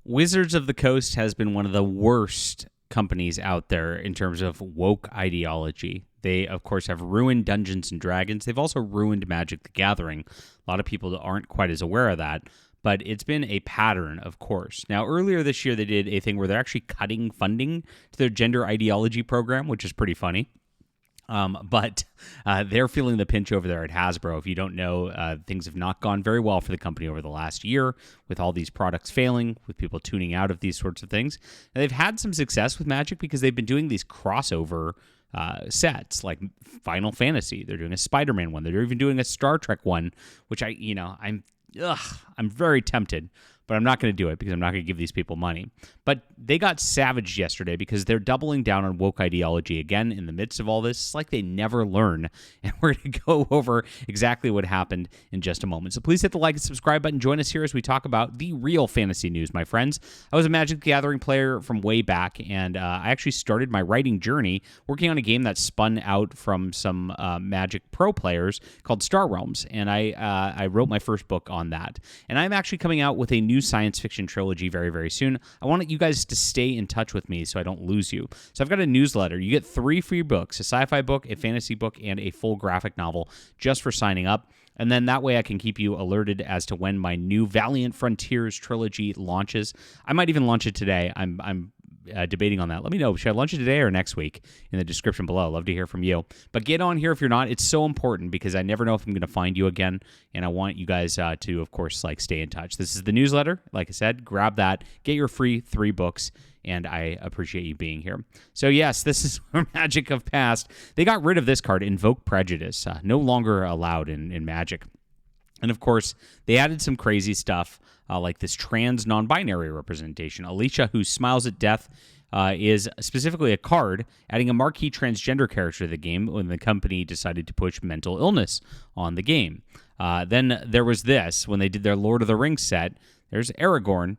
Wizards of the Coast has been one of the worst companies out there in terms of woke ideology. They, of course, have ruined Dungeons and Dragons. They've also ruined Magic the Gathering. A lot of people aren't quite as aware of that, but it's been a pattern, of course. Now, earlier this year, they did a thing where they're actually cutting funding to their gender ideology program, which is pretty funny. But they're feeling the pinch over there at Hasbro. If you don't know, things have not gone very well for the company over the last year with all these products failing, with people tuning out of these sorts of things. And they've had some success with Magic because they've been doing these crossover sets like Final Fantasy. They're doing a Spider-Man one. They're even doing a Star Trek one, which I'm very tempted. But I'm not going to do it because I'm not going to give these people money. But they got savaged yesterday because they're doubling down on woke ideology again in the midst of all this. It's like they never learn. And we're going to go over exactly what happened in just a moment. So please hit the like and subscribe button. Join us here as we talk about the real fantasy news, my friends. I was a Magic the Gathering player from way back, and I actually started my writing journey working on a game that spun out from some Magic Pro players called Star Realms. And I wrote my first book on that. And I'm actually coming out with a new science fiction trilogy very, very soon. I want you guys to stay in touch with me so I don't lose you. So I've got a newsletter. You get 3 free books, a sci-fi book, a fantasy book, and a full graphic novel just for signing up. And then that way I can keep you alerted as to when my new Valiant Frontiers trilogy launches. I might even launch it today. I'm debating on that. Let me know. Should I launch it today or next week? In the description below. I'd love to hear from you. But get on here if you're not. It's so important because I never know if I'm going to find you again, and I want you guys to, of course, stay in touch. This is the newsletter. Like I said, grab that. Get your free 3 books, and I appreciate you being here. So yes, this is where Magic of Past. They got rid of this card, Invoke Prejudice. No longer allowed in Magic. And of course, they added some crazy stuff like this trans non-binary representation. Alicia, who smiles at death, is specifically a card, adding a marquee transgender character to the game when the company decided to push mental illness on the game. Then there was this, when they did their Lord of the Rings set, there's Aragorn.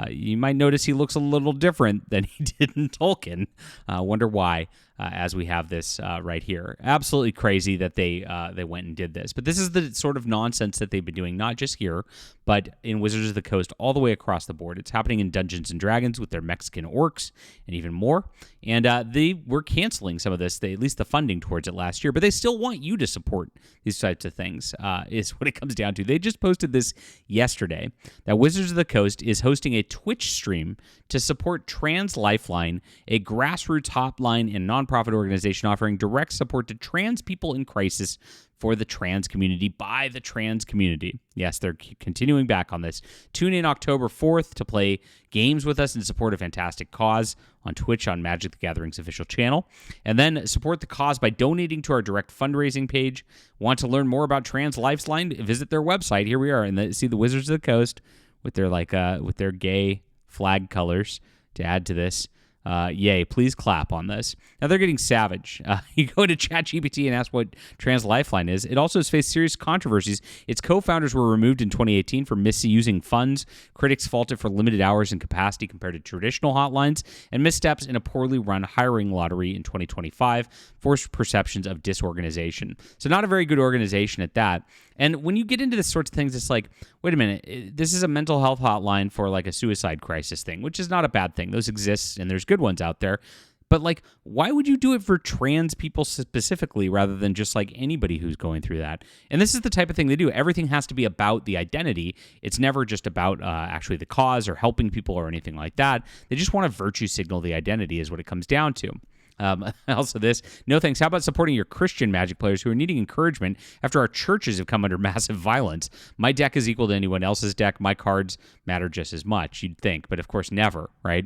You might notice he looks a little different than he did in Tolkien. Wonder why, as we have this right here. Absolutely crazy that they went and did this. But this is the sort of nonsense that they've been doing, not just here, but in Wizards of the Coast all the way across the board. It's happening in Dungeons and Dragons with their Mexican orcs and even more. And they were canceling some of this, at least the funding towards it last year, but they still want you to support these types of things, is what it comes down to. They just posted this yesterday, that Wizards of the Coast is hosting a Twitch stream to support Trans Lifeline, a grassroots hotline and nonprofit organization offering direct support to trans people in crisis for the trans community by the trans community. Yes, they're continuing back on this. Tune in October 4th to play games with us in support of fantastic cause on Twitch on Magic the Gathering's official channel. And then support the cause by donating to our direct fundraising page. Want to learn more about Trans Lifeline? Visit their website. Here we are, and see the Wizards of the Coast with their gay flag colors to add to this. Yay, please clap on this. Now, they're getting savage. You go to ChatGPT and ask what Trans Lifeline is. It also has faced serious controversies. Its co-founders were removed in 2018 for misusing funds. Critics fault it for limited hours and capacity compared to traditional hotlines, and missteps in a poorly run hiring lottery in 2025 forced perceptions of disorganization. So not a very good organization at that. And when you get into this sorts of things, it's like, wait a minute, this is a mental health hotline for like a suicide crisis thing, which is not a bad thing. Those exist, and there's good ones out there. But like, why would you do it for trans people specifically rather than just like anybody who's going through that? And this is the type of thing they do. Everything has to be about the identity. It's never just about actually the cause or helping people or anything like that. They just want to virtue signal the identity is what it comes down to. Also this, no thanks. How about supporting your Christian Magic players who are needing encouragement after our churches have come under massive violence? My deck is equal to anyone else's deck. My cards matter just as much, you'd think, but of course never, right?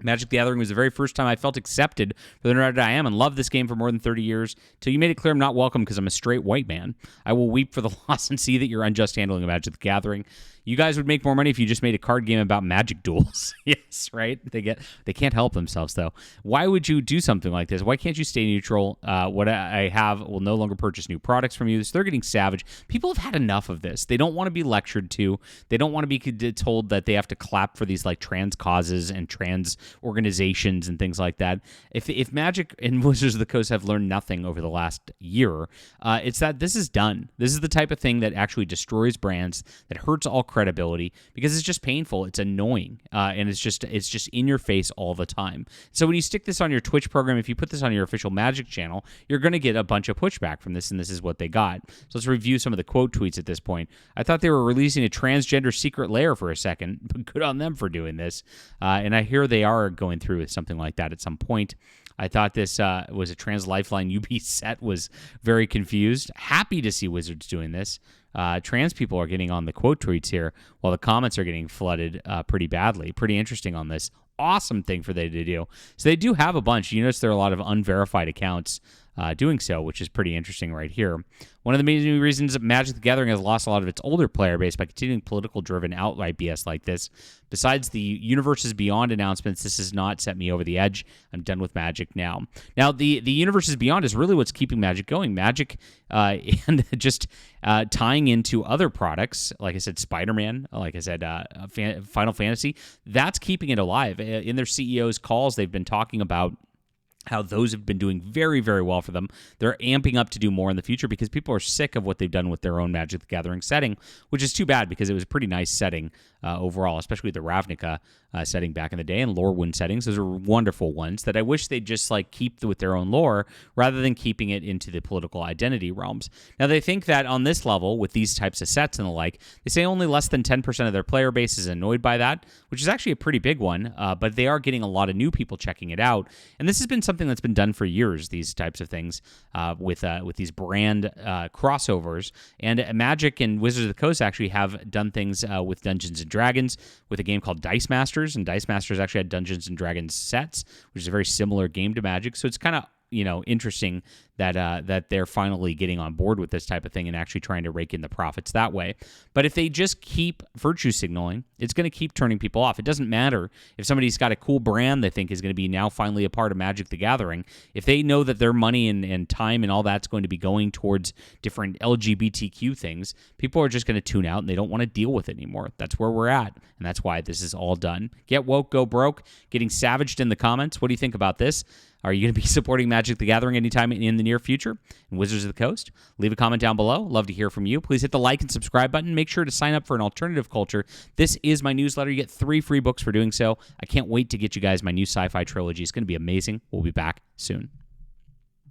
Magic the Gathering was the very first time I felt accepted for the nerd I am and loved this game for more than 30 years till you made it clear I'm not welcome because I'm a straight white man. I will weep for the loss and see that your unjust handling of Magic the Gathering. You guys would make more money if you just made a card game about magic duels. Yes, right? They can't help themselves, though. Why would you do something like this? Why can't you stay neutral? What I have will no longer purchase new products from you. So they're getting savage. People have had enough of this. They don't want to be lectured to. They don't want to be told that they have to clap for these like trans causes and trans organizations and things like that. If Magic and Wizards of the Coast have learned nothing over the last year, it's that this is done. This is the type of thing that actually destroys brands, that hurts all credibility because it's just painful. It's annoying, and it's just in your face all the time. So when you stick this on your Twitch program, if you put this on your official Magic channel, you're going to get a bunch of pushback from this, and this is what they got. So let's review some of the quote tweets at this point. I thought they were releasing a transgender secret lair for a second, but good on them for doing this. And I hear they are going through with something like that at some point. I thought this was a trans lifeline UB set, was very confused. Happy to see Wizards doing this. Trans people are getting on the quote tweets here while the comments are getting flooded pretty badly. Pretty interesting on this. Awesome thing for they to do. So they do have a bunch. You notice there are a lot of unverified accounts doing so, which is pretty interesting right here. One of the main reasons that Magic the Gathering has lost a lot of its older player base by continuing political-driven outright BS like this. Besides the Universes Beyond announcements, this has not set me over the edge. I'm done with Magic now. Now, the Universes Beyond is really what's keeping Magic going. Magic and just tying into other products, like I said, Spider-Man, like I said, Final Fantasy, that's keeping it alive. In their CEO's calls, they've been talking about how those have been doing very, very well for them. They're amping up to do more in the future because people are sick of what they've done with their own Magic the Gathering setting, which is too bad because it was a pretty nice setting overall, especially the Ravnica setting back in the day and Lorewind settings. Those are wonderful ones that I wish they'd just keep with their own lore rather than keeping it into the political identity realms. Now, they think that on this level, with these types of sets and the like, they say only less than 10% of their player base is annoyed by that, which is actually a pretty big one, but they are getting a lot of new people checking it out. And this has been something that's been done for years, these types of things with these brand crossovers. And Magic and Wizards of the Coast actually have done things with Dungeons and Dragons with a game called Dice Masters, and Dice Masters actually had Dungeons and Dragons sets, which is a very similar game to Magic. So it's kind of interesting that they're finally getting on board with this type of thing and actually trying to rake in the profits that way. But if they just keep virtue signaling, it's going to keep turning people off. It doesn't matter if somebody's got a cool brand they think is going to be now finally a part of Magic the Gathering. If they know that their money and time and all that's going to be going towards different LGBTQ things, people are just going to tune out and they don't want to deal with it anymore. That's where we're at, and that's why this is all done. Get woke, go broke. Getting savaged in the comments. What do you think about this? Are you going to be supporting Magic the Gathering anytime in the near future? And Wizards of the Coast? Leave a comment down below. Love to hear from you. Please hit the like and subscribe button. Make sure to sign up for an alternative culture. This is my newsletter. You get 3 free books for doing so. I can't wait to get you guys my new sci-fi trilogy. It's going to be amazing. We'll be back soon.